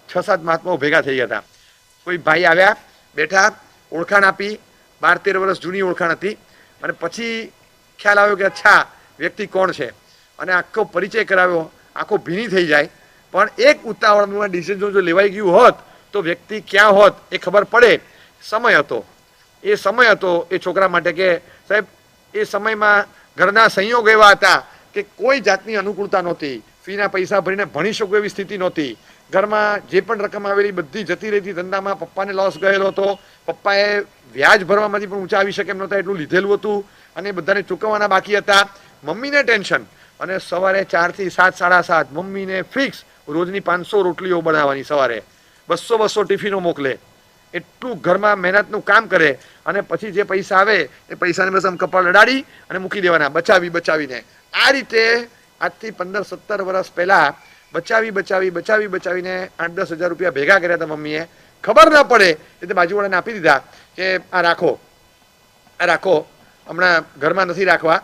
6-7 મહાત્માઓ ભેગા થઈ ગયા હતા. કોઈ ભાઈ આવ્યા, બેઠા, ઓળખાણ આપી, 12-13 વર્ષ જૂની ઓળખાણ હતી. અને પછી ખ્યાલ આવ્યો કે અચ્છા વ્યક્તિ કોણ છે, અને આખો પરિચય કરાવ્યો. આખો ભીની થઈ જાય. પણ એક ઉતાવળમાં ડિસિઝન જો લેવાઈ ગયું હોત તો વ્યક્તિ ક્યાં હોત એ ખબર પડે. સમય હતો, એ સમય હતો એ છોકરા માટે કે સાહેબ એ સમયમાં ઘરના સંયોગ એવા હતા કે કોઈ જાતની અનુકૂળતા નહોતી. ફીના પૈસા ભરીને ભણી શકું એવી સ્થિતિ નહોતી. ઘરમાં જે પણ રકમ આવેલી બધી જતી રહેતી ધંધામાં. પપ્પાને લોસ ગયેલો હતો. પપ્પાએ વ્યાજ ભરવામાંથી પણ ઊંચા આવી શકે એમ નહોતા એટલું લીધેલું હતું, અને બધાને ચૂકવવાના બાકી હતા. મમ્મીને ટેન્શન, અને સવારે 4 થી 7, 7:30 મમ્મીને ફિક્સ રોજની 500 રોટલીઓ બનાવવાની, સવારે 200 ટિફિનો મોકલે. એટલું ઘરમાં મહેનતનું કામ કરે, અને પછી જે પૈસા આવે એ પૈસાને બસ આમ કપાળ લડાડી અને મૂકી દેવાના, બચાવીને. આ રીતે આજથી 15-17 વર્ષ પહેલા બચાવીને 8-10 હજાર રૂપિયા ભેગા કર્યા હતા મમ્મીએ. ખબર ના પડે એટલે બાજુવાળાને આપી દીધા કે આ રાખો, હમણાં ઘરમાં નથી રાખવા.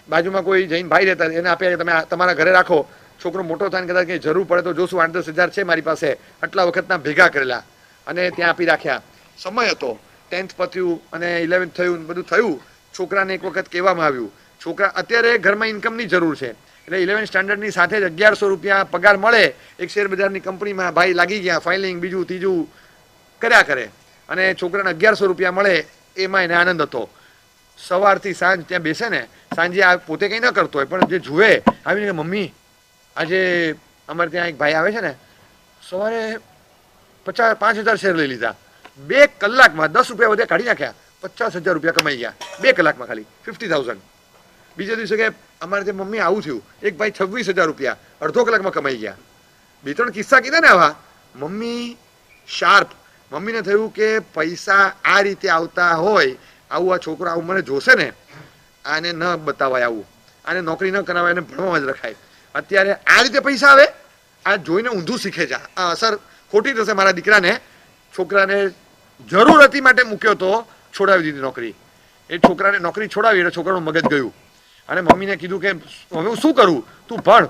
બાજુમાં કોઈ જઈને ભાઈ રહેતા એને આપ્યા કે તમે તમારા ઘરે રાખો, છોકરો મોટો થાય ને કદાચ કંઈ જરૂર પડે તો જોશું. 8-10 હજાર છે મારી પાસે, આટલા વખતના ભેગા કરેલા, અને ત્યાં આપી રાખ્યા. સમય હતો, 10th પત્યું અને 11th થયું, બધું થયું. છોકરાને એક વખત કહેવામાં આવ્યું, છોકરા અત્યારે ઘરમાં ઇન્કમની જરૂર છે, એટલે 11th સ્ટાન્ડર્ડની સાથે જ 1100 રૂપિયા પગાર મળે એક શેર બજારની કંપનીમાં. ભાઈ લાગી ગયા, ફાઇલિંગ બીજું ત્રીજું કર્યા કરે, અને છોકરાને 1100 રૂપિયા મળે એમાં એને આનંદ હતો. સવારથી સાંજ ત્યાં બેસે ને, સાંજે આ પોતે કંઈ ન કરતો હોય પણ જે જુએ આવીને મમ્મી આજે અમારે ત્યાં એક ભાઈ આવે છે ને, સવારે 5,000 શેર લઈ લીધા, 2 કલાકમાં 10 રૂપિયા વધે કાઢી નાખ્યા, 50,000 રૂપિયા કમાઈ ગયા 2 કલાકમાં, ખાલી 50,000. બીજા દિવસે કે અમારે ત્યાં મમ્મી આવું થયું, એક ભાઈ 26,000 રૂપિયા અડધો કલાકમાં કમાઈ ગયા. 2-3 કિસ્સા કીધા ને આવા. Mummy sharp. મમ્મીને થયું કે પૈસા આ રીતે આવતા હોય, આવું આ છોકરો આવું મને જોશે ને, આને ન બતાવાય, આવું આને નોકરી ન કરાવાય, એને ભણવામાં જ રખાય. અત્યારે આ રીતે પૈસા આવે, આ જોઈને ઊંધું શીખે છે. આ અસર ખોટી થશે મારા દીકરાને. છોકરાને જરૂર હતી માટે મૂક્યો તો છોડાવી દીધી નોકરી. એ છોકરાને નોકરી છોડાવી એટલે છોકરાનું મગજ ગયું, અને મમ્મીને કીધું કે હવે હું શું કરું, તું ભણ.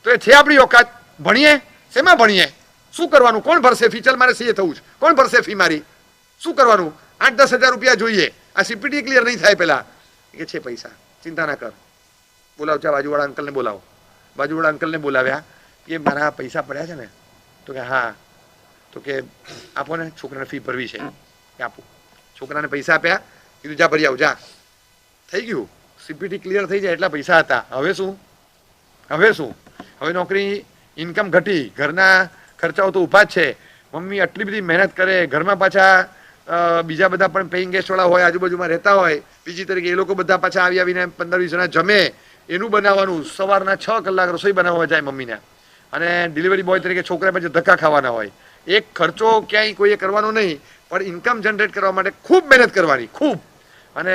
તો એ છે આપણી ઓકાત, ભણીએ, શેમાં ભણીએ, શું કરવાનું, કોણ ભરશે ફી? ચાલ મારે સીએ થવું છે, કોણ ભરશે ફી મારી? શું કરવાનું? 8-10 હજાર રૂપિયા જોઈએ, આ સીપીટી ક્લિયર નહીં થાય પહેલા. કે છે પૈસા, ચિંતા ના કર, બોલાવ, ચા બાજુવાળા અંકલને બોલાવો. બાજુવાળા અંકલને બોલાવ્યા કે મારા પૈસા પડ્યા છે ને? તો કે હા. તો કે આપો ને, છોકરાને ફી ભરવી છે. કે આપું. છોકરાને પૈસા આપ્યા, કીધું જા ભરી આવ, જા. થઈ ગયું, સીપીટી ક્લિયર થઈ જાય એટલા પૈસા હતા. હવે શું? હવે નોકરી, ઇન્કમ ઘટી, ઘરના ખર્ચાઓ તો ઊભા જ છે. મમ્મી આટલી બધી મહેનત કરે, ઘરમાં પાછા બીજા બધા પણ પેઇંગ ગેસ્ટવાળા હોય, આજુબાજુમાં રહેતા હોય, બીજી તરીકે એ લોકો બધા પાછા આવીને 15-20 જણા જમે, એનું બનાવવાનું. સવારના 6 કલાક રસોઈ બનાવવા જાય મમ્મીને, અને ડિલિવરી બોય તરીકે છોકરા પછી ધક્કા ખાવાના હોય. એક ખર્ચો ક્યાંય કોઈએ કરવાનો નહીં, પણ ઇન્કમ જનરેટ કરવા માટે ખૂબ મહેનત કરવાની, ખૂબ. અને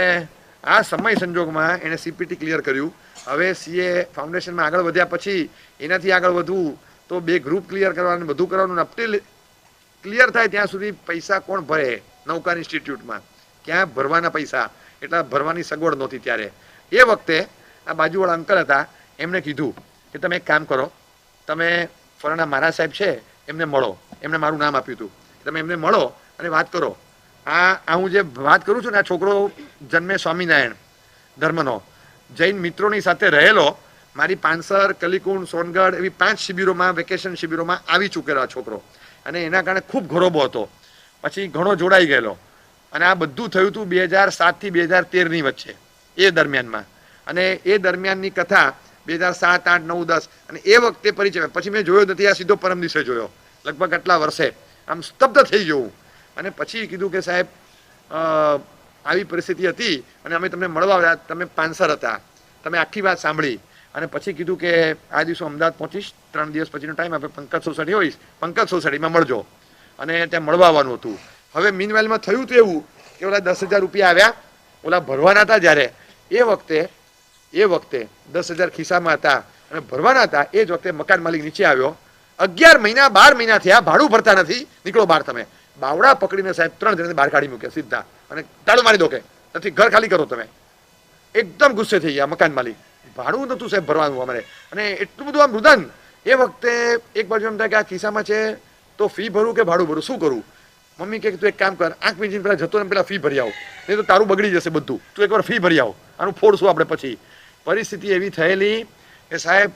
આ સમય સંજોગમાં એણે સીપીટી ક્લિયર કર્યું. હવે સીએ ફાઉન્ડેશનમાં આગળ વધ્યા પછી એનાથી આગળ વધવું તો 2 ગ્રુપ ક્લિયર કરવાનું, બધું કરવાનું. અપટીલ ક્લિયર થાય ત્યાં સુધી પૈસા કોણ ભરે? નૌકા ઇન્સ્ટિટ્યૂટમાં ક્યાં ભરવાના પૈસા? એટલા ભરવાની સગવડ નહોતી ત્યારે. એ વખતે આ બાજુવાળા અંકલ હતા, એમણે કીધું કે તમે એક કામ કરો, તમે ફલાણા મારા સાહેબ છે એમને મળો. એમને મારું નામ આપ્યું હતું, તમે એમને મળો અને વાત કરો. આ હું જે વાત કરું છું ને, આ છોકરો જન્મે સ્વામિનારાયણ ધર્મનો, જૈન મિત્રોની સાથે રહેલો. મારી પાંસર, કલીકુંડ, સોનગઢ એવી 5 શિબિરોમાં, વેકેશન શિબિરોમાં આવી ચૂકેલો આ છોકરો, અને એના કારણે ખૂબ ઘરોબો હતો. પછી ઘણો જોડાઈ ગયેલો, અને આ બધું થયું હતું 2007 થી 2013ની વચ્ચે, એ દરમિયાનમાં. અને એ દરમિયાનની કથા 2007, 8, 9, 10, અને એ વખતે પરિચય. પછી મેં જોયો નથી, આ સીધો પરમ દિવસે જોયો, લગભગ આટલા વર્ષે. આમ સ્તબ્ધ થઈ ગયું. અને પછી કીધું કે સાહેબ આવી પરિસ્થિતિ હતી, અને અમે તમને મળવા આવ્યા, તમે પાંસર હતા, તમે આખી વાત સાંભળી. અને પછી કીધું કે આ દિવસો અમદાવાદ પહોંચીશ, 3 દિવસ પછીનો ટાઈમ આપણે પંકજ સોસાયટી હોઈશ, પંકજ સોસાયટીમાં મળજો. અને ત્યાં મળવા આવવાનું હતું. હવે મીનવેલમાં થયું તો એવું કે ઓલા 10,000 રૂપિયા આવ્યા, ઓલા ભરવાના હતા જ્યારે, એ વખતે 10,000 ખિસ્સામાં હતા અને ભરવાના હતા. એ જ વખતે મકાન માલિક નીચે આવ્યો. 11 મહિના 12 મહિના થયા, ભાડું ભરતા નથી, નીકળો બહાર. તમે બાવડા પકડીને સાહેબ 3 જણને બહાર કાઢી મૂક્યા સીધા, અને તાળું મારી દો કે નથી, ઘર ખાલી કરો તમે. એકદમ ગુસ્સે થઈ ગયા મકાન માલિક. ભાડું નતું સાહેબ ભરવાનું અમારે, અને એટલું બધું આમ રુદન. એ વખતે એક બાજુ એમ થાય કે આ ખિસ્સામાં છે તો ફી ભરું કે ભાડું ભરું, શું કરું? મમ્મી કે તું એક કામ કર, આંખ મીચીને પેલા જતો ને પેલા ફી ભરી આવો, નહીં તો તારું બગડી જશે બધું, તું એકવાર ફી ભરી આવો, આનું ફોડશું આપણે પછી. પરિસ્થિતિ એવી થયેલી કે સાહેબ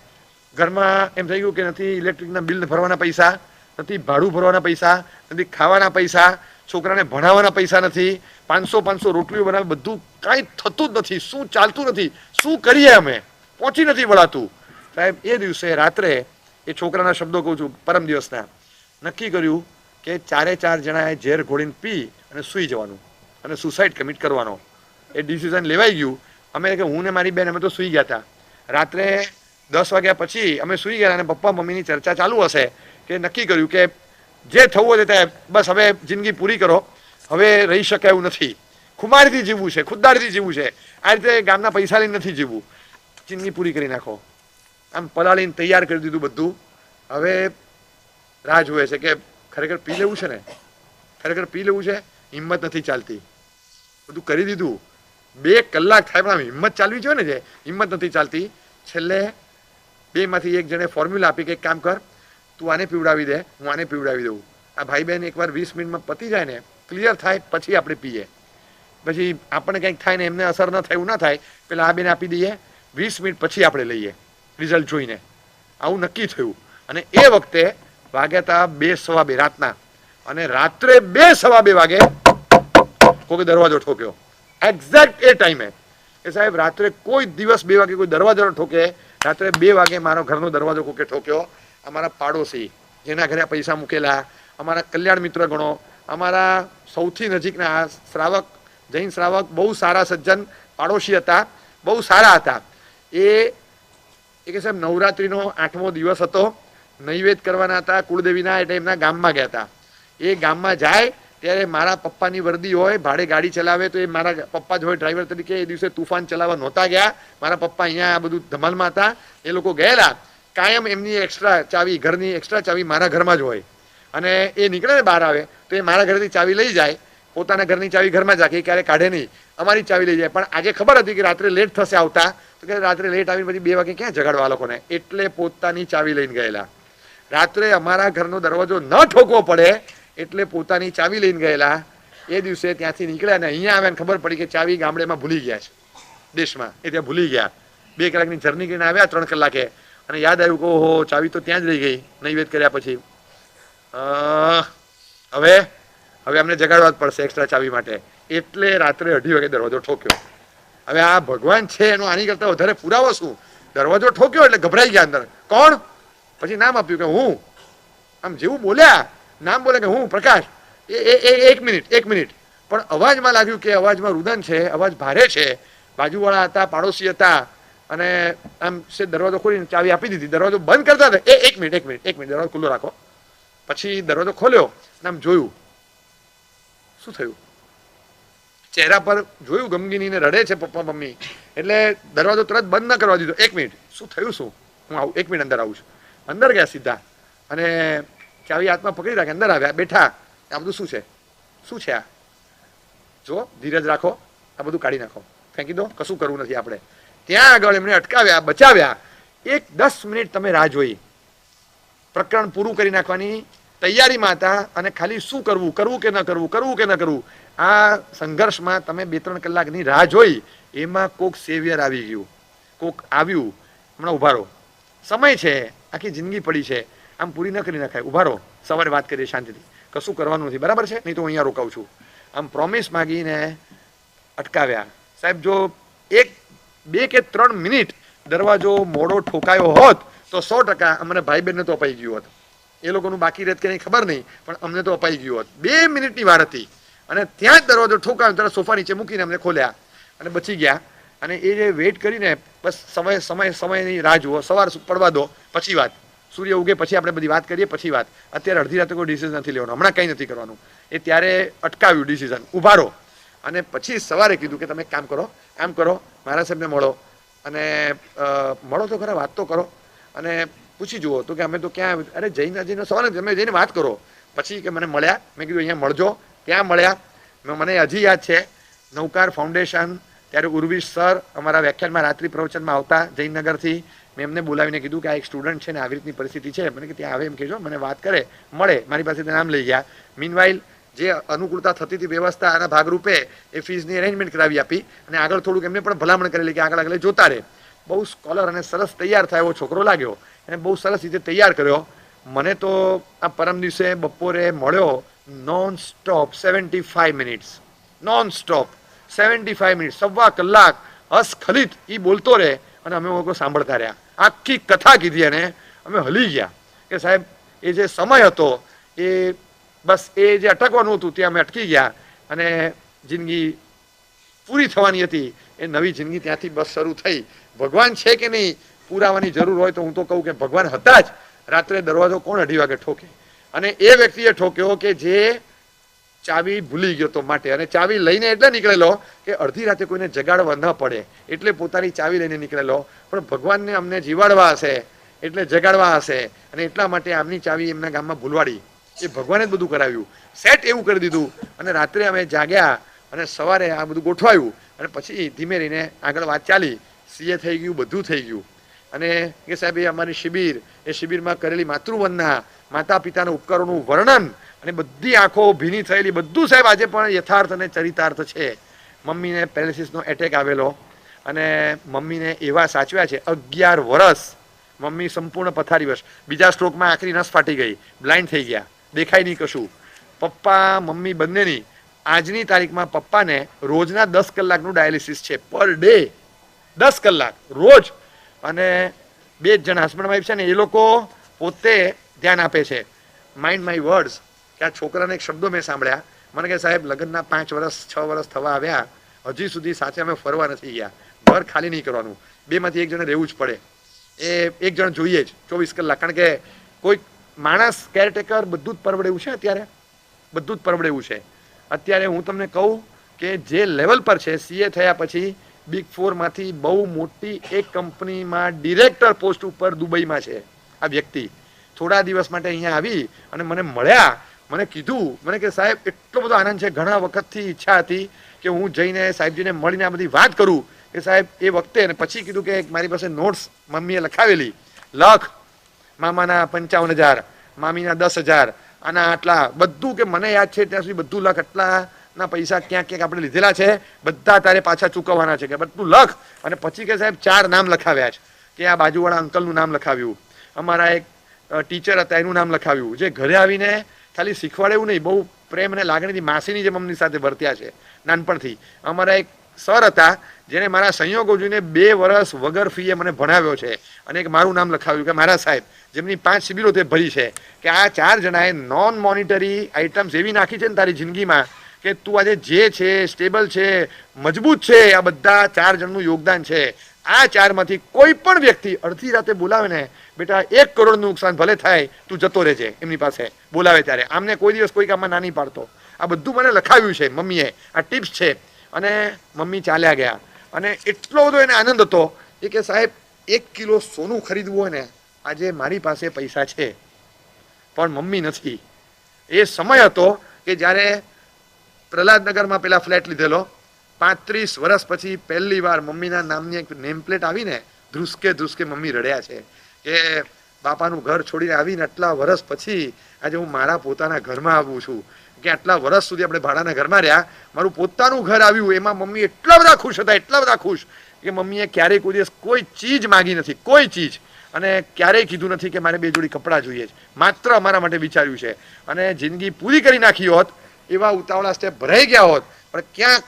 ઘરમાં એમ થઈ ગયું કે નથી ઇલેક્ટ્રિકના બિલ ભરવાના પૈસા, નથી ભાડું ભરવાના પૈસા, નથી ખાવાના પૈસા, છોકરાને ભણાવવાના પૈસા નથી, 500 રોટલીઓ બનાવે, બધું કાંઈ થતું જ નથી, શું ચાલતું નથી, શું કરીએ અમે, પહોંચી નથી વળાતું. સાહેબ એ દિવસે રાત્રે એ છોકરાના શબ્દો કહું છું, પરમ દિવસના, નક્કી કર્યું કે 4 જણાએ ઝેર ઘોળીને પી અને સૂઈ જવાનું અને સુસાઇડ કમિટ કરવાનો. એ ડિસિઝન લેવાઈ ગયું. અમે કે હું ને મારી બેન અમે તો સૂઈ ગયા હતા. રાત્રે 10 વાગ્યા પછી અમે સૂઈ ગયા અને પપ્પા મમ્મીની ચર્ચા ચાલુ હશે કે નક્કી કર્યું કે જે થવું હોય તે બસ હવે જિંદગી પૂરી કરો, હવે રહી શકાય એવું નથી, ખુમારીથી જીવવું છે, ખુદદારીથી જીવવું છે, આ રીતે ગામના પૈસા લઈને નથી જીવવું, જિંદગી પૂરી કરી નાખો. આમ પલાળીને તૈયાર કરી દીધું બધું. હવે રાહ જોવે છે કે ખરેખર પી લેવું છે ને, ખરેખર પી લેવું છે, હિંમત નથી ચાલતી. બધું કરી દીધું, 2 કલાક થાય પણ આમ હિંમત ચાલવી જોઈએ ને, જે હિંમત નથી ચાલતી. છેલ્લે 2 માંથી એક જણે ફોર્મ્યુલા આપી કે એક કામ કર, તું આને પીવડાવી દે, હું આને પીવડાવી દઉં. આ ભાઈ બહેન એકવાર 20 મિનિટમાં પતી જાય ને, ક્લિયર થાય પછી આપણે પીએ. પછી આપણને કંઈક થાય ને એમને અસર ન થાય એવું ના થાય, પેલા આ બેને આપી દઈએ, 20 મિનિટ પછી આપણે લઈએ રિઝલ્ટ જોઈને. આવું નક્કી થયું. અને એ વખતે વાગ્યા હતા 2:15 રાતના, અને રાત્રે 2:15 વાગે કોઈ દરવાજો ઠોક્યો. એક્ઝેક્ટ એ ટાઈમે એ સાહેબ રાત્રે કોઈ દિવસ 2 વાગે કોઈ દરવાજો ઠોકે, રાત્રે 2 વાગે મારો ઘરનો દરવાજો કોકે ઠોક્યો. અમારા પાડોશી જેના ઘરે પૈસા મૂકેલા, અમારા કલ્યાણ મિત્ર ગણો, અમારા સૌથી નજીકના શ્રાવક, જૈન શ્રાવક, બહુ સારા સજ્જન પાડોશી હતા, બહુ સારા હતા. એ કે સાહેબ નવરાત્રિનો 8મો દિવસ હતો, નૈવેદ્ય કરવાના હતા કુળદેવીના, એટલે એમના ગામમાં ગયા હતા. એ ગામમાં જાય ત્યારે મારા પપ્પાની વર્દી હોય, ભાડે ગાડી ચલાવે, તો એ મારા પપ્પા જ હોય ડ્રાઈવર તરીકે. એ દિવસે તુફાન ચલાવવા નહોતા ગયા, મારા પપ્પા અહીંયા આ બધું ધમાલમાં હતા. એ લોકો ગયેલા, કાયમ એમની એક્સ્ટ્રા ચાવી, ઘરની એક્સ્ટ્રા ચાવી મારા ઘરમાં જ હોય, અને એ નીકળે ને બહાર આવે તો એ મારા ઘરેથી ચાવી લઈ જાય, પોતાના ઘરની ચાવી ઘરમાં જ રાખે, ક્યારે કાઢે નહીં, અમારી ચાવી લઈ જાય. પણ આજે ખબર હતી કે રાત્રે લેટ થશે આવતા, તો કે રાત્રે લેટ આવીને પછી 2 વાગે ક્યાં જગાડવા આ લોકોને, એટલે પોતાની ચાવી લઈને ગયેલા. રાત્રે અમારા ઘરનો દરવાજો ન ઠોકવો પડે એટલે પોતાની ચાવી લઈને ગયેલા. એ દિવસે ત્યાંથી નીકળ્યા ને અહીંયા આવ્યા, ખબર પડી કે ચાવી ગામડેમાં ભૂલી ગયા છે, દેશમાં એ ત્યાં ભૂલી ગયા. 2 કલાકની જર્ની કરીને આવ્યા 3 કલાકે, અને યાદ આવ્યું કે ઓહો ચાવી તો ત્યાં જ રહી ગઈ નૈવેદ્ય કર્યા પછી. હવે અમને જગાડવા જ પડશે એક્સ્ટ્રા ચાવી માટે, એટલે રાત્રે 2:30 વાગે દરવાજો ઠોક્યો. હવે આ ભગવાન છે એનો આની કરતા વધારે પુરાવો શું? દરવાજો ઠોક્યો એટલે ગભરાઈ ગયા અંદર. કોણ? પછી નામ આપ્યું કે હું. આમ જેવું બોલ્યા, નામ બોલે કે હું પ્રકાશ. એક મિનિટ પણ અવાજમાં લાગ્યું કે અવાજમાં રુદન છે, અવાજ ભારે છે. બાજુવાળા હતા, પાડોશી હતા, અને આમ દરવાજો ખોલીને ચાવી આપી દીધી. દરવાજો બંધ કરતા હતા, એક મિનિટ દરવાજો ખુલ્લો રાખો. પછી દરવાજો ખોલ્યો, આમ જોયું, શું થયું? ચહેરા પર જોયું ગમગીનીને રડે છે પપ્પા મમ્મી, એટલે દરવાજો તરત બંધ ન કરવા દીધો. 1 મિનિટ, શું થયું? શું? હું આવું, 1 મિનિટ અંદર આવું છું. અંદર ગયા સીધા, અને ચાવી હાથમાં પકડી રાખે, અંદર આવ્યા, બેઠા. આ બધું શું છે? શું છે આ? જો ધીરજ રાખો, આ બધું કાઢી નાખો, ફેંકી દો, કશું કરવું નથી આપણે. ત્યાં આગળ એમને અટકાવ્યા, બચાવ્યા. 10 મિનિટ તમે રાહ જોઈ. પ્રકરણ પૂરું કરી નાખવાની તૈયારીમાં હતા, અને ખાલી શું કરવું, કરવું કે ન કરવું, કરવું કે ન કરવું, આ સંઘર્ષમાં તમે 2-3 કલાકની રાહ જોઈ. એમાં કોક સેવિયર આવી ગયું, કોક આવ્યું, હમણાં ઉભા રહો, સમય છે, આખી જિંદગી પડી છે, આમ પૂરી ન કરી નાખાય, ઉભા રહો, સવારે વાત કરીએ શાંતિથી, કશું કરવાનું નથી, બરાબર છે? નહીં તો હું અહીંયા રોકાઉં છું. આમ પ્રોમિસ માગીને અટકાવ્યા. સાહેબ જો 1, 2 કે 3 મિનિટ દરવાજો મોડો ઠોકાયો હોત તો 100% અમને ભાઈ બહેનને તો અપાઈ ગયું હોત. એ લોકોનું બાકી રહેત કે નહીં ખબર નહીં, પણ અમને તો અપાઈ ગયું હોત. 2 મિનિટની વાર હતી, અને ત્યાં જ દરવાજો ઠોકાયો, ત્યારે સોફા નીચે મૂકીને અમને ખોલ્યા અને બચી ગયા. અને એ જે વેઇટ કરીને બસ સમયની રાહ જુઓ, સવાર પડવા દો પછી વાત, સૂર્ય ઉગે પછી આપણે બધી વાત કરીએ પછી વાત. અત્યારે અડધી રાતે કોઈ ડિસિઝન નથી લેવાનું, હમણાં કંઈ નથી કરવાનું. એ ત્યારે અટકાવ્યું ડિસિઝન, ઉભા રહો. અને પછી સવારે કીધું કે તમે એક કામ કરો, આમ કરો, મારા સાહેબને મળો, અને મળો તો ખરા, વાત તો કરો, અને પૂછી જુઓ. તો કે અમે તો ક્યાં, અરે જઈને સવારે તમે જઈને વાત કરો. પછી કે મને મળ્યા, મેં કીધું અહીંયા મળજો. ત્યાં મળ્યા. મને હજી યાદ છે, નૌકાર ફાઉન્ડેશન, ત્યારે ઉર્વિશ સર અમારા વ્યાખ્યાનમાં રાત્રિ પ્રવચનમાં આવતા જયનગરથી, મેં એમને બોલાવીને કીધું કે આ એક સ્ટુડન્ટ છે ને આવી રીતની પરિસ્થિતિ છે, મને કે ત્યાં આવે એમ કહેજો, મને વાત કરે, મળે, મારી પાસેથી નામ લઈ ગયા. મીનવાઇલ જે અનુકૂળતા થતી હતી વ્યવસ્થા આના ભાગરૂપે એ ફીઝની અરેન્જમેન્ટ કરાવી આપી અને આગળ થોડુંક એમને પણ ભલામણ કરેલી કે આગળ જોતા રહે. બહુ સ્કોલર અને સરસ તૈયાર થાય એવો છોકરો લાગ્યો, એને બહુ સરસ રીતે તૈયાર કર્યો. મને તો આ પરમ દિવસે બપોરે મળ્યો non stop 75 minutes, non stop 75 minute, સવા કલાક અસ્ખલિત એ બોલતો રહે અને અમે લોકો સાંભળતા રહ્યા. આખી કથા કીધી અને અમે હલી ગયા કે સાહેબ એ જે સમય હતો એ બસ એ જે અટકવાનું હતું ત્યાં અમે અટકી ગયા અને જિંદગી પૂરી થવાની હતી એ નવી જિંદગી ત્યાંથી બસ શરૂ થઈ. ભગવાન છે કે નહીં પુરાવાની જરૂર હોય તો હું તો કહું કે ભગવાન હતા જ. રાત્રે દરવાજો કોણ 2:30 વાગે ઠોકે અને એ વ્યક્તિએ ઠોક્યો કે જે ચાવી ભૂલી ગયો તો માટે, અને ચાવી લઈને એટલે નીકળેલો કે અડધી રાતે કોઈને જગાડવા ન પડે એટલે પોતાની ચાવી લઈને નીકળેલો. પણ ભગવાનને અમને જીવાડવા હશે એટલે જગાડવા હશે અને એટલા માટે આમની ચાવી એમના ગામમાં ભૂલવાડી. એ ભગવાને જ બધું કરાવ્યું, સેટ એવું કરી દીધું. અને રાત્રે અમે જાગ્યા અને સવારે આ બધું ગોઠવાયું અને પછી ધીમે રહીને આગળ વાત ચાલી. સીએ થઈ ગયું, બધું થઈ ગયું. અને કે સાહેબ એ અમારી શિબિર, એ શિબિરમાં કરેલી માતૃવંદના, માતા પિતાના ઉપકારોનું વર્ણન અને બધી આંખો ભીની થયેલી બધું સાહેબ આજે પણ યથાર્થ અને ચરિતાર્થ છે. મમ્મીને પેરાલિસિસનો એટેક આવેલો અને મમ્મીને એવા સાચવ્યા છે 11 વર્ષ. મમ્મી સંપૂર્ણ પથારીવશ, બીજા સ્ટ્રોકમાં આખરી નસ ફાટી ગઈ, બ્લાઇન્ડ થઈ ગયા, દેખાય નહીં કશું. પપ્પા મમ્મી બંનેની આજની તારીખમાં પપ્પાને રોજના 10 કલાકનું ડાયાલિસિસ છે, પર ડે 10 કલાક રોજ. અને 2 જ જણા હસબન્ડ વાઈફ છે ને એ લોકો પોતે ધ્યાન આપે છે. માઇન્ડ માય વર્ડ્સ કે આ છોકરાને એક શબ્દો મેં સાંભળ્યા, મને કે સાહેબ લગ્નના 5 વર્ષ 6 વર્ષ થવા આવ્યા, હજી સુધી સાથે અમે ફરવા નથી ગયા, ઘર ખાલી નહીં કરવાનું, 2 માંથી 1 જણે રહેવું જ પડે, એ 1 જણ જોઈએ જ 24 કલાક. કારણ કે કોઈ માણસ કેરટેકર બધું જ પરવડે એવું છે અત્યારે, બધું જ પરવડે એવું છે અત્યારે. હું તમને કહું કે જે લેવલ પર છે, સીએ થયા પછી બિગ 4 માંથી બહુ મોટી એક કંપનીમાં ડિરેક્ટર પોસ્ટ ઉપર દુબઈમાં છે આ વ્યક્તિ. થોડા દિવસ માટે અહીંયા આવી અને મને મળ્યા, મને કીધું, મને કે સાહેબ એટલો બધો આનંદ છે, ઘણા વખતથી ઈચ્છા હતી કે હું જઈને સાહેબજીને મળીને આ બધી વાત કરું કે સાહેબ એ વખતે. અને પછી કીધું કે મારી પાસે નોટ્સ મમ્મીએ લખાવેલી, લખ મામાના 55,000, મામીના 10,000, આના આટલા બધું, કે મને યાદ છે ત્યાં સુધી બધું લખ, આટલાના પૈસા ક્યાંક ક્યાંક આપણે લીધેલા છે, બધા તારે પાછા ચૂકવવાના છે, કે બધું લખ. અને પછી કે સાહેબ 4 નામ લખાવ્યા છે, કે આ બાજુવાળા અંકલનું નામ લખાવ્યું, અમારા એક ટીચર હતા એનું નામ લખાવ્યું, જે ઘરે આવીને ખાલી શીખવાડે એવું નહીં, બહુ પ્રેમ અને લાગણીથી માસીની જેમ મમ્મી સાથે વર્ત્યા છે નાનપણથી. અમારા એક સર હતા જેને મારા સંયોગો જોઈને 2 વર્ષ વગર ફીએ મને ભણાવ્યો છે અને એક મારું નામ લખાવ્યું કે મારા સાહેબ, જેમની 5 શિબિરો તે ભરી છે. કે આ 4 જણાએ નોન મોનિટરી આઇટમ્સ એવી નાખી છે ને તારી જિંદગીમાં કે તું આજે જે છે, સ્ટેબલ છે, મજબૂત છે, આ બધા 4 જણનું યોગદાન છે. આ 4 માંથી કોઈ પણ વ્યક્તિ અડધી રાતે બોલાવે ને, બેટા 1 કરોડનું નુકસાન ભલે થાય, તું જતો રહેજે એમની પાસે બોલાવે ત્યારે, આમને કોઈ દિવસ કોઈ કામમાં ના નહીં પાડતો. આ બધું મને લખાવ્યું છે મમ્મીએ, આ ટિપ્સ છે. અને મમ્મી ચાલ્યા ગયા અને એટલો બધો એને આનંદ હતો એ કે સાહેબ 1 કિલો સોનું ખરીદવું હોય ને, આજે મારી પાસે પૈસા છે પણ મમ્મી નથી. એ સમય હતો કે જ્યારે પ્રહલાદનગરમાં પેલા ફ્લેટ લીધેલો, 35 વર્ષ પછી પહેલી વાર મમ્મીના નામની એક નેમ પ્લેટ આવીને ધ્રુસકે ધ્રુસકે મમ્મી રડ્યા છે કે બાપાનું ઘર છોડીને આવીને આટલા વર્ષ પછી આજે હું મારા પોતાના ઘરમાં આવું છું, કે આટલા વર્ષ સુધી આપણે ભાડાના ઘરમાં રહ્યા, મારું પોતાનું ઘર આવ્યું. એમાં મમ્મી એટલા બધા ખુશ હતા, એટલા બધા ખુશ કે મમ્મીએ ક્યારેય કોઈ દિવસ કોઈ ચીજ માગી નથી, કોઈ ચીજ, અને ક્યારેય કીધું નથી કે મારે 2 જોડી કપડાં જોઈએ છે, માત્ર અમારા માટે વિચાર્યું છે. અને જિંદગી પૂરી કરી નાખી હોત, એવા ઉતાવળા સ્ટેપ ભરાઈ ગયા હોત, પણ ક્યાંક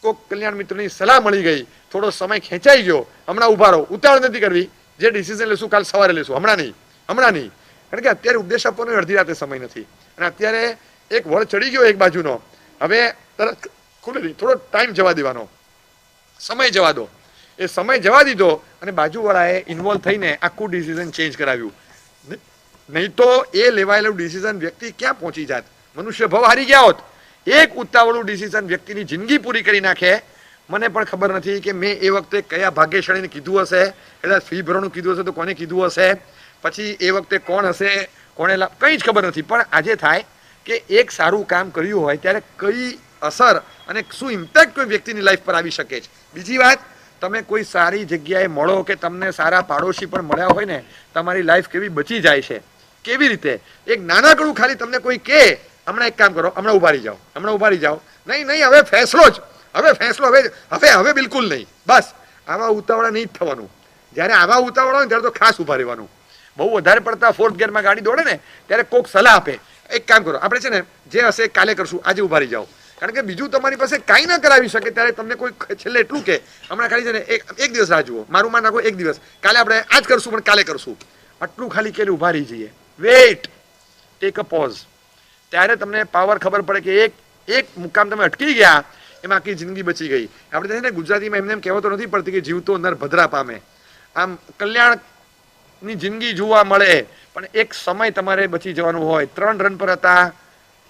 કોઈક કલ્યાણ મિત્રની સલાહ મળી ગઈ, થોડો સમય ખેંચાઈ ગયો, હમણાં ઉભા રહો, ઉતાવળ નથી કરવી, જે ડિસિઝન લેશું કાલ સવારે લેશું, હમણાં નહીં, હમણાં નહીં. કારણ કે અત્યારે ઉપદેશ આપવાનો અડધી રાતે સમય નથી. અને અત્યારે એક વળ ચડી ગયો એક બાજુનો, હવે તરત ખુલે નહીં, થોડો ટાઈમ જવા દેવાનો, સમય જવા દો. એ સમય જવા દીધો અને બાજુવાળાએ ઇન્વોલ્વ થઈને આખું ડિસિઝન ચેન્જ કરાવ્યું. નહીં તો એ લેવાયેલું ડિસિઝન વ્યક્તિ ક્યાં પહોંચી જાત, મનુષ્ય ભાવ હારી ગયા હોત. એક ઉતાવળું ડિસિઝન વ્યક્તિની જિંદગી પૂરી કરી નાખે. મને પણ ખબર નથી કે મેં એ વખતે કયા ભાગ્યશાળીને કીધું હશે, કદાચ ફી ભરવાનું કીધું હશે તો કોને કીધું હશે, પછી એ વખતે કોણ હશે, કોણે કંઈ જ ખબર નથી. પણ આજે થાય કે એક સારું કામ કર્યું હોય ત્યારે કઈ અસર અને શું ઇમ્પેક્ટ કોઈ વ્યક્તિની લાઈફ પર આવી શકે છે. બીજી વાત, તમે કોઈ સારી જગ્યાએ મળો કે તમને સારા પાડોશી પણ મળ્યા હોય ને, તમારી લાઈફ કેવી બચી જાય છે. કેવી રીતે? એક નાનકડું ખાલી તમને કોઈ કહે, હમણાં એક કામ કરો, હમણાં ઉભા રહી જાઓ, હમણાં ઉભા રહી જાઓ, નહીં નહીં હવે ફેસલો જ, હવે ફેસલો, હવે બિલકુલ નહીં, બસ આવા ઉતાવળા નહીં જ થવાનું. જ્યારે આવા ઉતાવળ હોય ને ત્યારે તો ખાસ ઉભા રહેવાનું. બહુ વધારે પડતા ફોર્થ ગિયરમાં ગાડી દોડે ને ત્યારે કોઈક સલાહ આપે, એક કામ કરો, આપણે છે ને જે હશે કાલે કરશું, આજે ઉભા રહી જાઓ. કારણ કે બીજું તમારી પાસે કાંઈ ના કરાવી શકે ત્યારે તમને કોઈ છેલ્લે એટલું કે હમણાં ખાલી છે ને એક દિવસ રાહ જુઓ, મારું માન નાખો એક દિવસ, કાલે આપણે આજ કરશું પણ કાલે કરશું, આટલું ખાલી કે ઉભા રહી જઈએ. Wait, take a pause. ત્યારે તમને પાવર ખબર પડે કે એક મુકામ તમે અટકી ગયા, એમાં આખી જિંદગી બચી ગઈ. આપણે છે ને ગુજરાતીમાં એમને એમ કહેવતો નથી પડતી કે જીવતો નર ભદ્રા પામે. આમ કલ્યાણની જિંદગી જોવા મળે પણ એક સમય તમારે બચી જવાનું હોય. 3 રન પર હતા,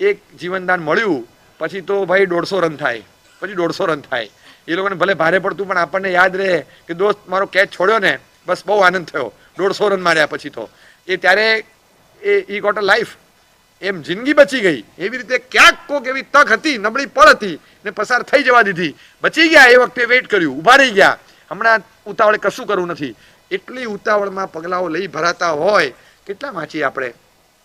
એક જીવનદાન મળ્યું, પછી તો ભાઈ 150 રન થાય, પછી 150 રન થાય. એ લોકોને ભલે ભારે પડતું પણ આપણને યાદ રહે કે દોસ્ત મારો કેચ છોડ્યો ને, બસ બહુ આનંદ થયો, 150 રન માર્યા પછી તો એ ત્યારે એ ગોટ અ લાઈફ. એમ જિંદગી બચી ગઈ. એવી રીતે ક્યાંક કોક એવી તક હતી, નબળી પળ હતી ને પસાર થઈ જવા દીધી, બચી ગયા. એ વખતે વેઇટ કર્યું, ઉભા રહી ગયા. હમણાં ઉતાવળે કશું કરવું નથી. એટલી ઉતાવળમાં પગલાઓ લઈ ભરાતા હોય. કેટલા વાંચીએ આપણે,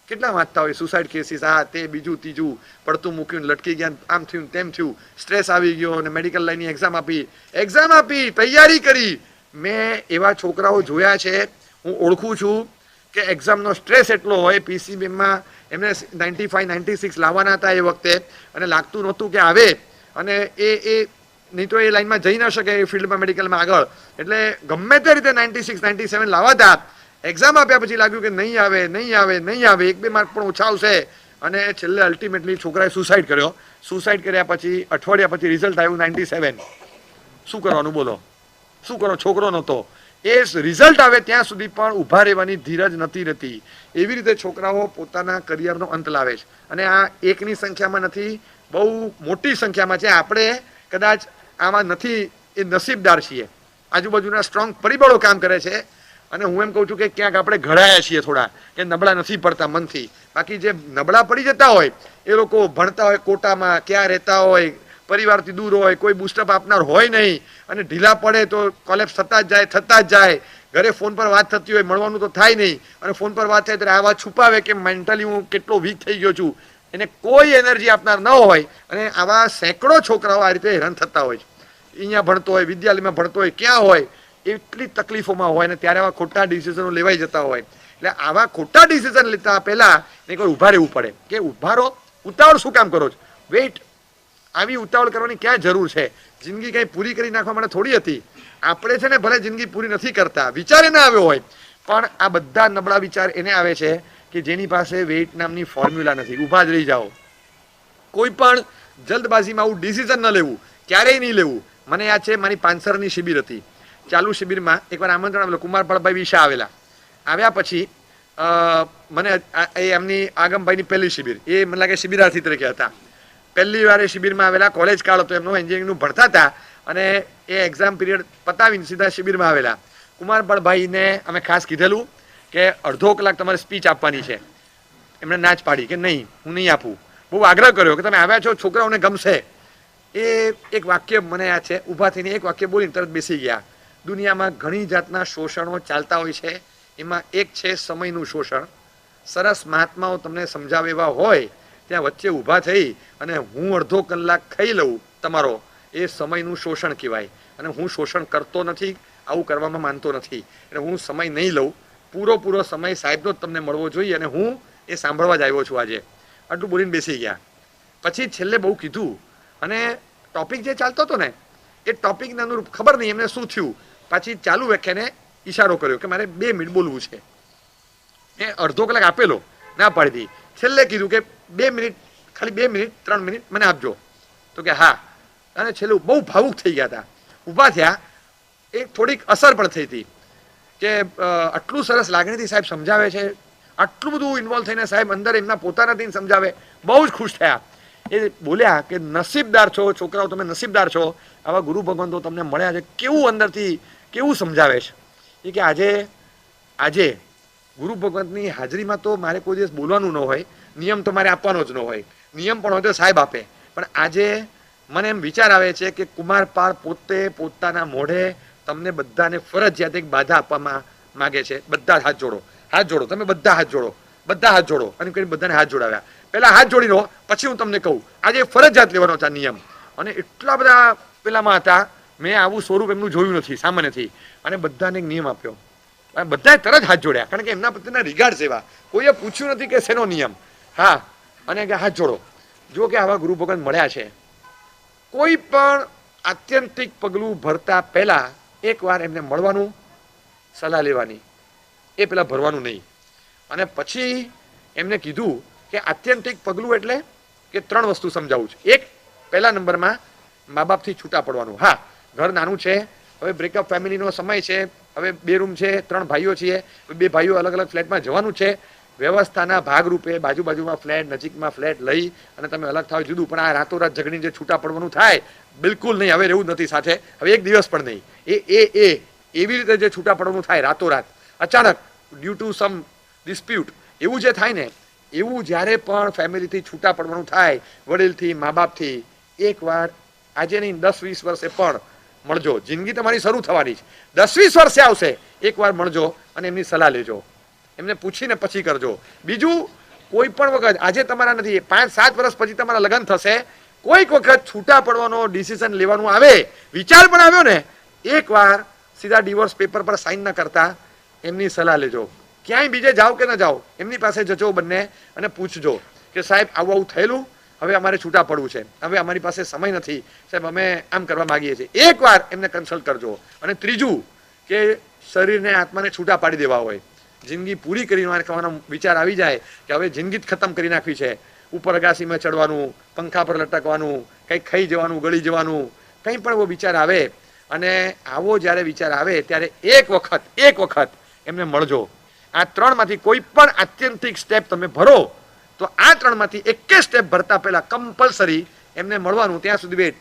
કેટલા વાંચતા હોય સુસાઇડ કેસીસ, આ તે બીજું ત્રીજું, પડતું મૂક્યું લટકી ગયા, આમ થયું તેમ થયું, સ્ટ્રેસ આવી ગયો અને મેડિકલ લાઈનની એક્ઝામ આપી, તૈયારી કરી. મેં એવા છોકરાઓ જોયા છે, હું ઓળખું છું કે એક્ઝામનો સ્ટ્રેસ એટલો હોય. પીસીબીમાં એમને 95, 96 લાવવાના હતા એ વખતે, અને લાગતું નહોતું કે આવે, અને એ નહીં તો એ લાઈનમાં જઈ ન શકે એ ફિલ્ડમાં, મેડિકલમાં આગળ. એટલે ગમે તે રીતે 96, 97 લાવવાતા. એક્ઝામ આપ્યા પછી લાગ્યું કે નહીં આવે, 1-2 માર્ક પણ ઓછા આવશે, અને છેલ્લે અલ્ટિમેટલી છોકરાએ સુસાઇડ કર્યો. સુસાઇડ કર્યા પછી અઠવાડિયા પછી રિઝલ્ટ આવ્યું 97. શું કરવાનું બોલો? શું કરો? છોકરો નહોતો. એ રિઝલ્ટ આવે ત્યાં સુધી પણ ઊભા રહેવાની ધીરજ નથી રહેતી. એવી રીતે છોકરાઓ પોતાના કરિયરનો અંત લાવે છે. અને આ એકની સંખ્યામાં નથી, બહુ મોટી સંખ્યામાં છે. આપણે કદાચ આમાં નથી, એ નસીબદાર છીએ. આજુબાજુના સ્ટ્રોંગ પરિબળો કામ કરે છે. અને હું એમ કહું છું કે ક્યાંક આપણે ઘડાયા છીએ થોડા, કે નબળા નથી પડતા મનથી. બાકી જે નબળા પડી જતા હોય એ લોકો ભણતા હોય કોટામાં, ક્યાં રહેતા હોય, પરિવારથી દૂર હોય, કોઈ બુસ્ટઅપ આપનાર હોય નહીં, અને ઢીલા પડે તો કોલેપ્સ થતા જ જાય. ઘરે ફોન પર વાત થતી હોય, મળવાનું તો થાય નહીં, અને ફોન પર વાત થાય ત્યારે આ વાત છુપાવે કે મેન્ટલી હું કેટલો વીક થઈ ગયો છું. એને કોઈ એનર્જી આપનાર ન હોય. અને આવા સેંકડો છોકરાઓ આ રીતે હેરાન થતા હોય છે. અહીંયા ભણતો હોય, વિદ્યાલયમાં ભણતો હોય, ક્યાં હોય, એટલી તકલીફોમાં હોય, અને ત્યારે આવા ખોટા ડિસિઝનો લેવાઈ જતા હોય. એટલે આવા ખોટા ડિસિઝન લેતા પહેલા એક વાર ઉભા રહેવું પડે કે ઉભા રહો, ઉતાવળ શું કામ કરો છો? વેઇટ. આવી ઉતાવળ કરવાની ક્યાં જરૂર છે? જિંદગી કંઈ પૂરી કરી નાખવા માટે થોડી હતી. આપણે છે ને ભલે જિંદગી પૂરી નથી કરતા, વિચાર એને આવ્યો હોય, પણ આ બધા નબળા વિચાર એને આવે છે કે જેની પાસે વેઇટ નામની ફોર્મ્યુલા નથી. ઊભા જ રહી જાઓ. કોઈ પણ જલ્દબાજીમાં આવું ડિસિઝન ન લેવું, ક્યારેય નહીં લેવું. મને યાદ છે, મારી પાંસરની શિબિર હતી. ચાલુ શિબિરમાં એકવાર આમંત્રણ આવેલું, કુમારપાળભાઈ વિશા આવ્યા પછી મને એમની આગમભાઈની પહેલી શિબિર, એ મને લાગે શિબિરાર્થી તરીકે હતા. પહેલી વાર એ શિબિરમાં આવેલા, કોલેજ કાળ હતો એમનો, એન્જિનિયરિંગનું ભણતા હતા, અને એ એક્ઝામ પીરિયડ પતાવીને સીધા શિબિરમાં આવેલા. કુમારપાળભાઈને અમે ખાસ કીધેલું કે અડધો કલાક તમારે સ્પીચ આપવાની છે. એમણે ના જ પાડી કે નહીં, હું નહીં આપું. બહુ આગ્રહ કર્યો કે તમે આવ્યા છો, છોકરાઓને ગમશે. એ એક વાક્ય મને યાદ છે, ઊભા થઈને એક વાક્ય બોલીને તરત બેસી ગયા. દુનિયામાં ઘણી જાતના શોષણો ચાલતા હોય છે, એમાં એક છે સમયનું શોષણ. સરસ મહાત્માઓ તમને સમજાવે એવા હોય ત્યાં વચ્ચે ઊભા થઈ અને હું અડધો કલાક ખાઈ લઉં તમારો, એ સમયનું શોષણ કહેવાય. અને હું શોષણ કરતો નથી, આવું કરવામાં માનતો નથી. એટલે હું સમય નહીં લઉં. પૂરો સમય સાહેબનો જ તમને મળવો જોઈએ, અને હું એ સાંભળવા જ આવ્યો છું આજે. આટલું બોલીને બેસી ગયા. પછી છેલ્લે બહુ કીધું, અને ટોપિક જે ચાલતો હતો ને એ ટોપિકને અનુરૂપ ખબર નહીં એમને શું થયું, પાછી ચાલુ વ્યાખ્યાને ઈશારો કર્યો કે મારે 2 મિનિટ બોલવું છે. મેં અડધો કલાક આપેલો, ના પાડી દી. છેલ્લે કીધું કે 2 મિનિટ, ખાલી 2 મિનિટ 3 મિનિટ મને આપજો. તો કે હા. અને છેલ્લું બહુ ભાવુક થઈ ગયા હતા, ઊભા થયા. એ થોડીક અસર પણ થઈ હતી કે આટલું સરસ લાગણીથી સાહેબ સમજાવે છે, આટલું બધું ઇન્વોલ્વ થઈને સાહેબ અંદર એમના પોતાનાથી સમજાવે. બહુ જ ખુશ થયા. એ બોલ્યા કે નસીબદાર છો છોકરાઓ, તમે નસીબદાર છો, આવા ગુરુ ભગવંતો તમને મળ્યા છે. કેવું અંદરથી કેવું સમજાવે છે એ કે આજે ગુરુ ભગવંતની હાજરીમાં તો મારે કોઈ દિવસ બોલવાનું ન હોય, નિયમ તો મારે આપવાનો જ ન હોય. નિયમ પણ હોય તો સાહેબ આપે. પણ આજે મને એમ વિચાર આવે છે કે કુમારપાળ પોતે પોતાના મોઢે તમને બધાને ફરજિયાત એક બાધા આપવામાં માંગે છે. બધા હાથ જોડો, હાથ જોડો, તમે બધા હાથ જોડો, બધા હાથ જોડો. અને કરીને બધાને હાથ જોડાવ્યા. પહેલા હાથ જોડી લો, પછી હું તમને કહું. આજે ફરજિયાત લેવાનો છે નિયમ. અને એટલા બધા પેલામાં હતા, મેં આવું સ્વરૂપ એમનું જોયું નથી સામાન્યથી. અને બધાને એક નિયમ આપ્યો. બધાએ તરત હાથ જોડ્યા, કારણ કે એમના પ્રત્યેના રિગાર્ડ એવા. કોઈએ પૂછ્યું નથી કે શેનો નિયમ. હા, અને કે હાથ જોડો. જો કે આવા ગુરુ ભગવાન મળ્યા છે. કોઈ પણ આત્યંતિક પગલું ભરતા પહેલા એકવાર એમને મળવાનું, સલાહ લેવાની, એ પેલા ભરવાનું નહીં. અને પછી એમને કીધું કે આત્યંતિક પગલું એટલે કે 3 વસ્તુ સમજાવું છું. એક, પહેલા નંબરમાં મા બાપથી છૂટા પડવાનું. હા, ઘર નાનું છે, હવે બ્રેકઅપ ફેમિલીનો સમય છે, હવે 2 રૂમ છે, 3 ભાઈઓ છીએ, 2 ભાઈઓ અલગ અલગ ફ્લેટમાં જવાનું છે. વ્યવસ્થાના ભાગરૂપે બાજુબાજુમાં ફ્લેટ, નજીકમાં ફ્લેટ લઈ અને તમે અલગ થાવ જુદું, પણ આ રાતોરાત ઝઘડીને જે છૂટા પડવાનું થાય, બિલકુલ નહીં. હવે રહેવું નથી સાથે, હવે એક દિવસ પણ નહીં. એવી રીતે જે છૂટા પડવાનું થાય રાતોરાત, અચાનક, ડ્યુ ટુ સમ ડિસ્પ્યુટ, એવું જે થાય ને, એવું જ્યારે પણ ફેમિલીથી છૂટા પડવાનું થાય, વડીલથી, મા બાપથી, એકવાર આજે નહીં 10-20 વર્ષે પણ મળજો. જિંદગી તમારી શરૂ થવાની છે, 10-20 વર્ષે આવશે, એકવાર મળજો અને એમની સલાહ લેજો. એમને પૂછીને પછી કરજો. બીજું, કોઈ પણ વખત, આજે તમારા નથી, 5-7 વર્ષ પછી તમારા લગ્ન થશે, કોઈક વખત છૂટા પડવાનો ડિસિઝન લેવાનું આવે, વિચાર પણ આવ્યો ને, એકવાર સીધા ડિવોર્સ પેપર પર સાઇન ન કરતા એમની સલાહ લેજો. ક્યાંય બીજે જાઓ કે ન જાઓ, એમની પાસે જજો બંને અને પૂછજો કે સાહેબ આવું આવું થયેલું, હવે અમારે છૂટા પડવું છે, હવે અમારી પાસે સમય નથી સાહેબ, અમે આમ કરવા માંગીએ છીએ. એકવાર એમને કન્સલ્ટ કરજો. અને ત્રીજું, કે શરીરને આત્માને છૂટા પાડી દેવા હોય, જિંદગી પૂરી કરી નાખવાનો વિચાર આવી જાય કે હવે જિંદગી જ ખતમ કરી નાખવી છે, ઉપર અગાસીમાં ચડવાનું, પંખા પર લટકવાનું, કંઈક ખાઈ જવાનું, ગળી જવાનું, કંઈ પણ એવો વિચાર આવે, અને આવો જ્યારે વિચાર આવે ત્યારે એક વખત એમને મળજો. આ 3માંથી કોઈ પણ આત્યંતિક સ્ટેપ તમે ભરો તો આ 3માંથી એક સ્ટેપ ભરતા પહેલા કમ્પલસરી એમને મળવાનું. ત્યાં સુધી વેટ,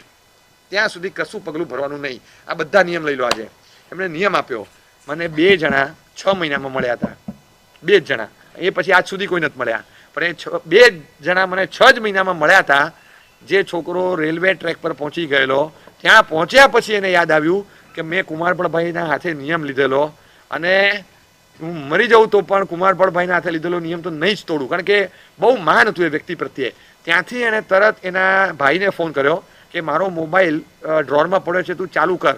ત્યાં સુધી કશું પગલું ભરવાનું નહીં. આ બધા નિયમ લઈ લો. આજે એમણે નિયમ આપ્યો. મને 2 જણા 6 મહિનામાં મળ્યા હતા, 2 જ જણા. એ પછી આજ સુધી કોઈ નથી મળ્યા, પણ એ 2 જણા મને 6 જ મહિનામાં મળ્યા હતા. જે છોકરો રેલવે ટ્રેક પર પહોંચી ગયેલો, ત્યાં પહોંચ્યા પછી એને યાદ આવ્યું કે મેં કુમારપળભાઈના હાથે નિયમ લીધેલો, અને હું મરી જાઉં તો પણ કુમારપળભાઈના હાથે લીધેલો નિયમ તો નહીં જ તોડું, કારણ કે બહુ માન હતું એ વ્યક્તિ પ્રત્યે. ત્યાંથી એણે તરત એના ભાઈને ફોન કર્યો કે મારો મોબાઈલ ડ્રોરમાં પડ્યો છે, તું ચાલુ કર,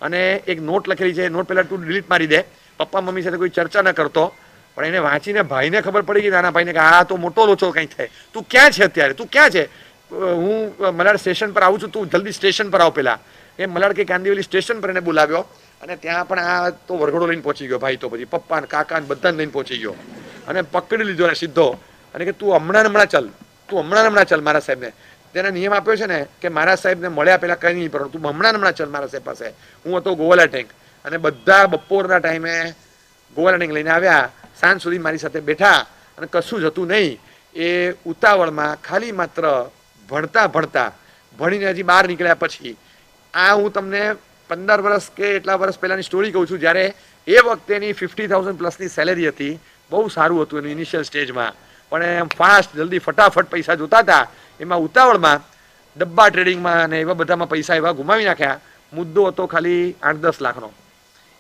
અને એક નોટ લખેલી છે, નોટ પહેલાં તું ડિલીટ મારી દે, પપ્પા મમ્મી સાથે કોઈ ચર્ચા ન કરતો. પણ એને વાંચીને ભાઈને ખબર પડી ગઈ, નાના ભાઈને, કે આ તો મોટો લોચો કંઈ થાય. તું ક્યાં છે અત્યારે, તું ક્યાં છે? હું મલાડ સ્ટેશન પર આવું છું, તું જલ્દી સ્ટેશન પર આવ. પેલા એ મલાડ કે કાંદીવલી સ્ટેશન પર એને બોલાવ્યો, અને ત્યાં પણ આ તો વરઘોડો લઈને પહોંચી ગયો ભાઈ. તો પછી પપ્પા ને કાકા ને બધાને લઈને પહોંચી ગયો, અને પકડી લીધો ને સીધો, અને કે તું હમણાં ચાલ, તું હમણાં ચાલ મારા સાહેબને. તેને નિયમ આપ્યો છે ને કે મારા સાહેબને મળ્યા પહેલા કંઈ નહીં પડે, તું હમણાં ચાલ મારા સાહેબ પાસે. હું હતો ગોવાલા ટેન્ક, અને બધા બપોરના ટાઈમે ગોવાલા ટેન્ક લઈને આવ્યા, સાંજ સુધી મારી સાથે બેઠા, અને કશું જ હતું નહીં. એ ઉતાવળમાં ખાલી માત્ર ભણતા ભણીને હજી બહાર નીકળ્યા પછી, આ હું તમને 15 વર્ષ કે એટલા વર્ષ પહેલાની સ્ટોરી કહું છું, જ્યારે એ વખતેની 50,000 પ્લસની સેલેરી હતી. બહુ સારું હતું એનું ઇનિશિયલ સ્ટેજમાં, પણ એમ ફાસ્ટ જલ્દી ફટાફટ પૈસા જોતા હતા. એમાં ઉતાવળમાં ડબ્બા ટ્રેડિંગમાં અને એવા બધામાં પૈસા એવા ગુમાવી નાખ્યા. મુદ્દો હતો ખાલી 8-10 લાખનો.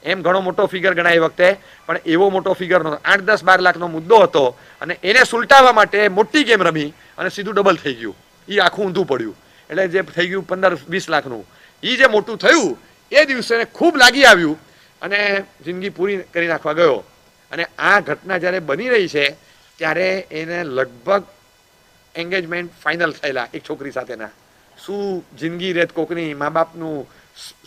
એમ ઘણો મોટો ફિગર ગણાય એ વખતે, પણ એવો મોટો ફિગર નહોતો. 8-10-12 લાખનો મુદ્દો હતો, અને એને સુલટાવવા માટે મોટી ગેમ રમી અને સીધું ડબલ થઈ ગયું. એ આખું ઊંધું પડ્યું, એટલે જે થઈ ગયું 15-20 લાખનું, એ જે મોટું થયું એ દિવસે ખૂબ લાગી આવ્યું, અને જિંદગી પૂરી કરી નાખવા ગયો. અને આ ઘટના જ્યારે બની રહી છે ત્યારે એને લગભગ એન્ગેજમેન્ટ ફાઇનલ થયેલા એક છોકરી સાથેના. શું જિંદગી રહેત કોકની, મા બાપનું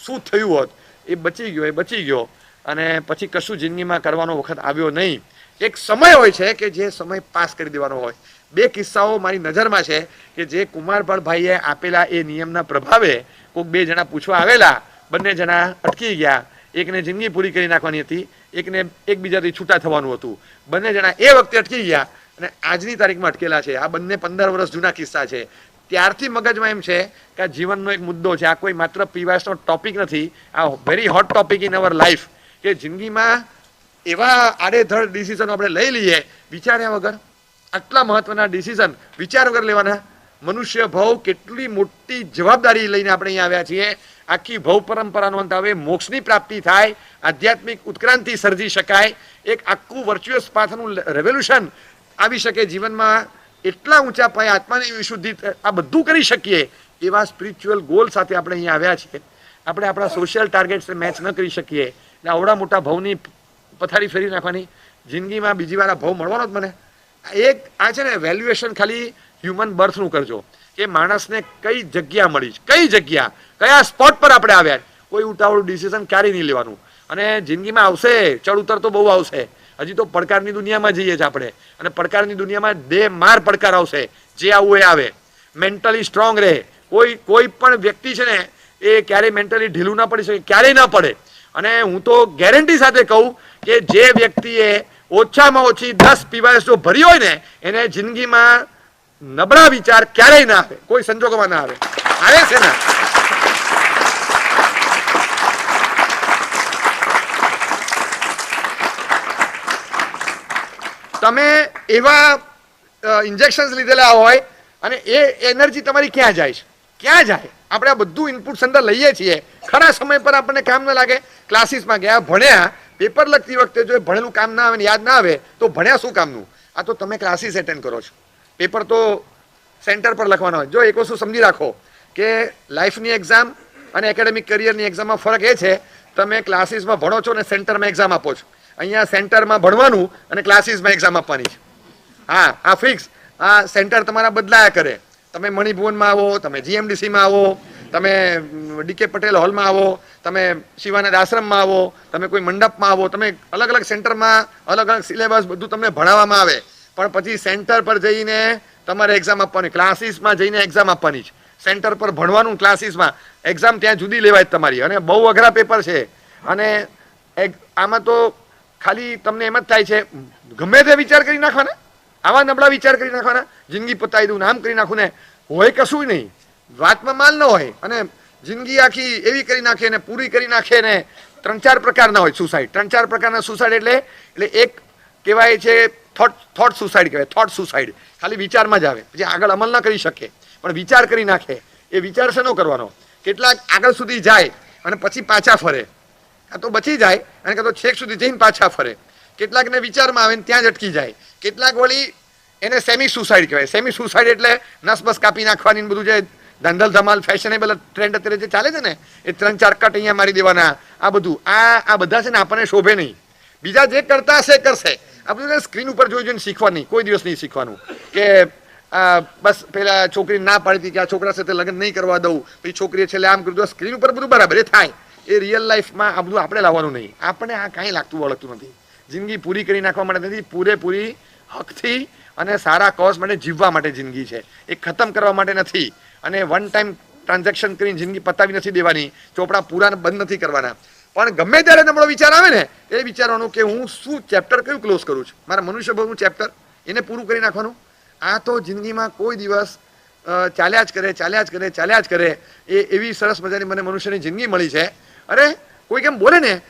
શું થયું હોત, એ બચી ગયો, અને પછી કશું જિંદગીમાં કરવાનો વખત આવ્યો નહીં. એક સમય હોય છે કે જે સમય પાસ કરી દેવાનો હોય. 2 કિસ્સાઓ મારી નજરમાં છે કે જે કુમારપળભાઈએ આપેલા એ નિયમના પ્રભાવે કોઈક 2 જણા પૂછવા આવેલા, બંને જણા અટકી ગયા. એકને જિંદગી પૂરી કરી નાખવાની હતી, એકને એકબીજાથી છૂટા થવાનું હતું. બંને જણા એ વખતે અટકી ગયા અને આજની તારીખમાં અટકેલા છે. આ બંને 15 વર્ષ જૂના કિસ્સા છે. ત્યારથી મગજમાં એમ છે કે આ જીવનનો એક મુદ્દો છે. આ કોઈ માત્ર પીવાશનો ટોપિક નથી, આ very hot topic in our life, કે જિંદગીમાં એવા આડેધડ ડિસિઝન આપણે લઈ લઈએ વિચાર્યા વગર. આટલા મહત્વના ડિસિઝન વિચાર વગર લેવાના. મનુષ્ય ભાવ કેટલી મોટી જવાબદારી લઈને આપણે અહીંયા આવ્યા છીએ, આખી ભવ પરંપરાનો અંત આવે, મોક્ષની પ્રાપ્તિ થાય, આધ્યાત્મિક ઉત્ક્રાંતિ સર્જી શકાય, એક આખું વર્ચ્યુઅસ પાથનું રેવોલ્યુશન આવી શકે જીવનમાં, એટલા ઊંચા પાયે આત્માની વિશુદ્ધિ, આ બધું કરી શકીએ એવા સ્પિરિચ્યુઅલ ગોલ સાથે આપણે અહીંયા આવ્યા છીએ. આપણે આપણા સોશિયલ ટાર્ગેટ્સને મેચ ન કરી શકીએ એટલે આવડા મોટા ભવની પથારી ફેરી નાખવાની. જિંદગીમાં બીજી વાર આ ભવ મળવાનો જ મને. એક આ છે ને વેલ્યુએશન ખાલી હ્યુમન બર્થનું કરજો કે માણસને કઈ જગ્યા મળી, કઈ જગ્યા, કયા સ્પોટ પર આપણે આવ્યા. કોઈ ઉતાવળું ડિસિઝન ક્યારેય નહીં લેવાનું. અને જિંદગીમાં આવશે ચડ ઉતર તો બહુ આવશે. હજી તો પડકારની દુનિયામાં જઈએ છીએ આપણે, અને પડકારની દુનિયામાં બે માર પડકાર આવશે. જે આવું એ આવે. મેન્ટલી સ્ટ્રોંગ રહે. કોઈ પણ વ્યક્તિ છે ને એ ક્યારેય મેન્ટલી ઢીલું ના પડી શકે, ક્યારેય ના પડે. અને હું તો ગેરંટી સાથે કહું કે જે વ્યક્તિએ ઓછામાં ઓછી 10 પીવાયસ જો ભરી હોય ને એને જિંદગીમાં નબળા વિચાર ક્યારેય ના આવે, કોઈ સંજોગોમાં ના આવે. આવે છે ને? તમે એવા ઇન્જેક્શન્સ લીધેલા હોય અને એ એનર્જી તમારી ક્યાં જાય છે? ક્યાં જાય? આપણે આ બધું ઇનપુટ્સ અંદર લઈએ છીએ, ખરા સમય પર આપણને કામ ન લાગે. ક્લાસીસમાં ગયા, ભણ્યા, પેપર લખતી વખતે જો ભણેલું કામ ના આવે ને યાદ ના આવે તો ભણ્યા શું કામનું? આ તો તમે ક્લાસીસ એટેન્ડ કરો છો, પેપર તો સેન્ટર પર લખવાનો હોય. જો એક વસ્તુ સમજી રાખો કે લાઈફની એક્ઝામ અને એકેડેમિક કરિયરની એક્ઝામમાં ફરક એ છે, તમે ક્લાસીસમાં ભણો છો અને સેન્ટરમાં એક્ઝામ આપો છો. અહીંયા સેન્ટરમાં ભણવાનું અને ક્લાસીસમાં એક્ઝામ આપવાની છે. હા, આ ફિક્સ. આ સેન્ટર તમારા બદલાયા કરે. તમે મણિભુવનમાં આવો, તમે જીએમડીસીમાં આવો, તમે ડીકે પટેલ હોલમાં આવો, તમે શિવાનંદ આશ્રમમાં આવો, તમે કોઈ મંડપમાં આવો, તમે અલગ અલગ સેન્ટરમાં અલગ અલગ સિલેબસ બધું તમને ભણાવવામાં આવે. પણ પછી સેન્ટર પર જઈને તમારે એક્ઝામ આપવાની, ક્લાસીસમાં જઈને એક્ઝામ આપવાની છે. સેન્ટર પર ભણવાનું, ક્લાસીસમાં એક્ઝામ ત્યાં જુદી લેવાય તમારી. અને બહુ અઘરા પેપર છે. અને આમાં તો ખાલી તમને એમ જ થાય છે ગમે તે વિચાર કરી નાખવાના, આવા નબળા વિચાર કરી નાખવાના, જિંદગી પતાવી દઉં, આમ કરી નાખું ને હોય કશું નહીં, વાતમાં માલ ન હોય. અને જિંદગી આખી એવી કરી નાખે ને પૂરી કરી નાખે ને 3-4 પ્રકારના હોય સુસાઇડ. 3-4 પ્રકારના સુસાઇડ એટલે એક કહેવાય છે થોટ સુસાઇડ કહેવાય. થોટ સુસાઇડ ખાલી વિચારમાં જ આવે, પછી આગળ અમલ ના કરી શકે પણ વિચાર કરી નાખે. એ વિચાર શેનો કરવાનો? કેટલાક આગળ સુધી જાય અને પછી પાછા ફરે, કાં તો બચી જાય અને કાં તો છેક સુધી જઈને પાછા ફરે. કેટલાકને વિચારમાં આવે ને ત્યાં જ અટકી જાય. કેટલાક વળી એને સેમી સુસાઇડ કહેવાય. સેમી સુસાઇડ એટલે નસ બસ કાપી નાખવાની બધું જે ધંધલ ધમાલ ફેશનેબલ ટ્રેન્ડ અત્યારે જે ચાલે છે ને એ 3-4 કટ અહીંયા મારી દેવાના, આ બધું આ બધા છે ને આપણને શોભે નહીં. બીજા જે કરતા હશે કરશે. આ બધું સ્ક્રીન ઉપર જોઈ જોઈને શીખવા નહીં, કોઈ દિવસ નહીં શીખવાનું કે બસ પેલા છોકરી ના પાડી હતી કે આ છોકરા સાથે લગ્ન નહીં કરવા દઉં, પછી છોકરીએ છેલ્લે આમ કર્યું. સ્ક્રીન ઉપર બધું બરાબર એ થાય, એ રિયલ લાઈફમાં આ બધું આપણે લાવવાનું નહીં. આપણે આ કાંઈ લાગતું વળગતું નથી. જિંદગી પૂરી કરી નાખવા માટે નથી, પૂરેપૂરી હકથી અને સારા કોઝ માટે જીવવા માટે જિંદગી છે. એ ખતમ કરવા માટે નથી. અને વન ટાઈમ ટ્રાન્ઝેક્શન કરીને જિંદગી પતાવી નથી દેવાની, ચોપડા પૂરા બંધ નથી કરવાના. પણ ગમે ત્યારે નબળો વિચાર આવે ને એ વિચારવાનું કે હું શું ચેપ્ટર કયું ક્લોઝ કરું છું, મારા મનુષ્ય ભવનું ચેપ્ટર એને પૂરું કરી નાખવાનું. આ તો જિંદગીમાં કોઈ દિવસ ચાલ્યા જ કરે. એ એવી સરસ મજાની મને મનુષ્યની જિંદગી મળી છે. અરે કોઈ કેમ બોલે ને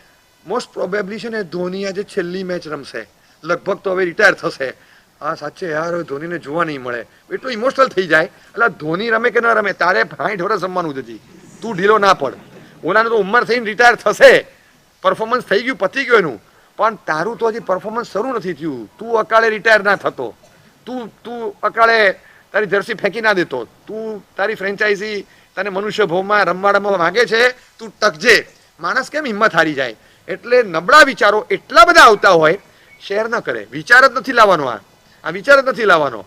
મોસ્ટ પ્રોબેબલી છે ને ધોની આજે છેલ્લી મેચ રમશે, લગભગ તો હવે રિટાયર થશે. હા સાચે યાર, હવે ધોનીને જોવા નહીં મળે, એટલું ઇમોશનલ થઈ જાય. એટલે ધોની રમે કે ન રમે તારે 60 વર્ષ રમવાનું જ હજી, તું ઢીલો ના પડ. ઓલાનું તો ઉંમર થઈને રિટાયર થશે, પરફોર્મન્સ થઈ ગયું, પતી ગયું એનું, પણ તારું તો હજી પરફોર્મન્સ શરૂ નથી થયું. તું અકાળે રિટાયર ના થતો, તું અકાળે તારી જર્સી ફેંકી ના દેતો, તું તારી ફ્રેન્ચાઇઝી તને મનુષ્ય ભવમાં રમવાડામાં માગે છે, તું ટકજે. માણસ કેમ હિંમત હારી જાય? એટલે નબળા વિચારો એટલા બધા આવતા હોય, શેર ન કરે. વિચાર જ નથી લાવવાનો, આ વિચાર જ નથી લાવવાનો.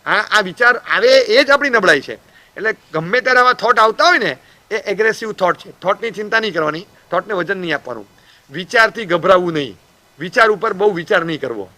આ વિચાર આવે એ જ આપણી નબળાઈ છે. એટલે ગમે ત્યારે આવા થોટ આવતા હોય ને એ એગ્રેસિવ થોટ છે. થોટની ચિંતા નહીં કરવાની, થોટને વજન નહીં આપવાનું, વિચારથી ગભરાવવું નહીં, વિચાર ઉપર બહુ વિચાર નહીં કરવો.